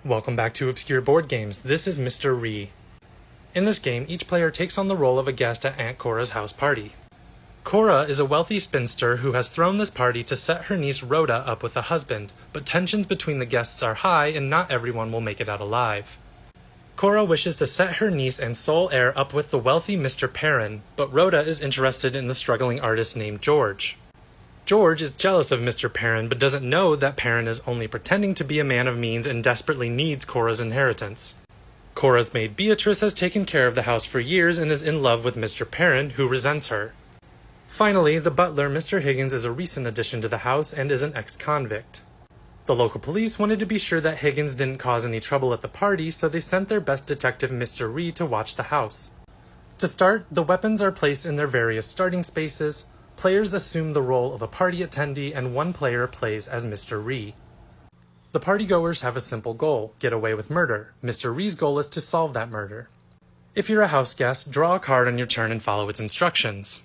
Welcome back to Obscure Board Games. This is Mr. Ree. In this game, each player takes on the role of a guest at Aunt Cora's house party. Cora is a wealthy spinster who has thrown this party to set her niece Rhoda up with a husband, but tensions between the guests are high and not everyone will make it out alive. Cora wishes to set her niece and sole heir up with the wealthy Mr. Perrin, but Rhoda is interested in the struggling artist named George. George is jealous of Mr. Perrin but doesn't know that Perrin is only pretending to be a man of means and desperately needs Cora's inheritance. Cora's maid Beatrice has taken care of the house for years and is in love with Mr. Perrin, who resents her. Finally, the butler, Mr. Higgins, is a recent addition to the house and is an ex-convict. The local police wanted to be sure that Higgins didn't cause any trouble at the party, so they sent their best detective, Mr. Ree, to watch the house. To start, the weapons are placed in their various starting spaces. Players assume the role of a party attendee and one player plays as Mr. Ree. The partygoers have a simple goal: get away with murder. Mr. Ree's goal is to solve that murder. If you're a house guest, draw a card on your turn and follow its instructions.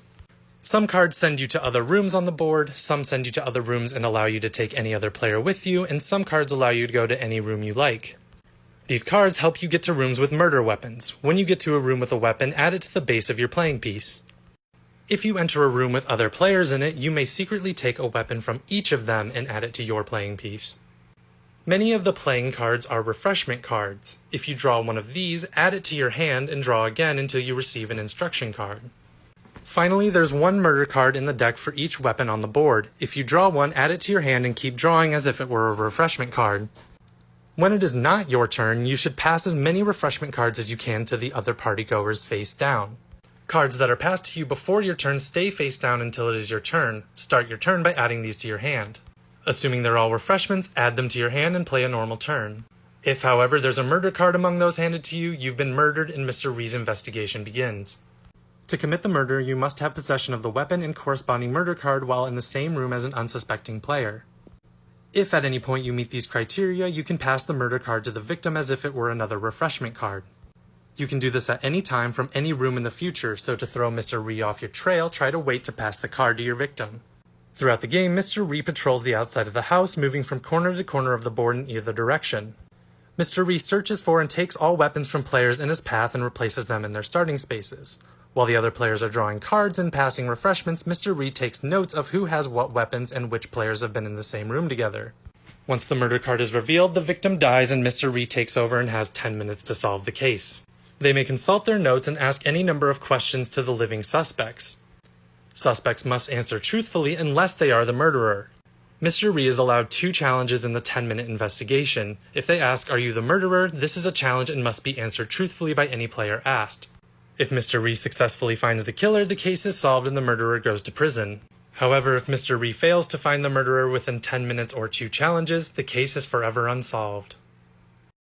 Some cards send you to other rooms on the board, some send you to other rooms and allow you to take any other player with you, and some cards allow you to go to any room you like. These cards help you get to rooms with murder weapons. When you get to a room with a weapon, add it to the base of your playing piece. If you enter a room with other players in it, you may secretly take a weapon from each of them and add it to your playing piece. Many of the playing cards are refreshment cards. If you draw one of these, add it to your hand and draw again until you receive an instruction card. Finally, there's one murder card in the deck for each weapon on the board. If you draw one, add it to your hand and keep drawing as if it were a refreshment card. When it is not your turn, you should pass as many refreshment cards as you can to the other partygoers face down. Cards that are passed to you before your turn stay face down until it is your turn. Start your turn by adding these to your hand. Assuming they're all refreshments, add them to your hand and play a normal turn. If, however, there's a murder card among those handed to you, you've been murdered and Mr. Ree's investigation begins. To commit the murder, you must have possession of the weapon and corresponding murder card while in the same room as an unsuspecting player. If at any point you meet these criteria, you can pass the murder card to the victim as if it were another refreshment card. You can do this at any time from any room in the future, so to throw Mr. Ree off your trail, try to wait to pass the card to your victim. Throughout the game, Mr. Ree patrols the outside of the house, moving from corner to corner of the board in either direction. Mr. Ree searches for and takes all weapons from players in his path and replaces them in their starting spaces. While the other players are drawing cards and passing refreshments, Mr. Ree takes notes of who has what weapons and which players have been in the same room together. Once the murder card is revealed, the victim dies and Mr. Ree takes over and has 10 minutes to solve the case. They may consult their notes and ask any number of questions to the living suspects. Suspects must answer truthfully unless they are the murderer. Mr. Ree is allowed 2 challenges in the 10-minute investigation. If they ask, "Are you the murderer?" this is a challenge and must be answered truthfully by any player asked. If Mr. Ree successfully finds the killer, the case is solved and the murderer goes to prison. However, if Mr. Ree fails to find the murderer within 10 minutes or 2 challenges, the case is forever unsolved.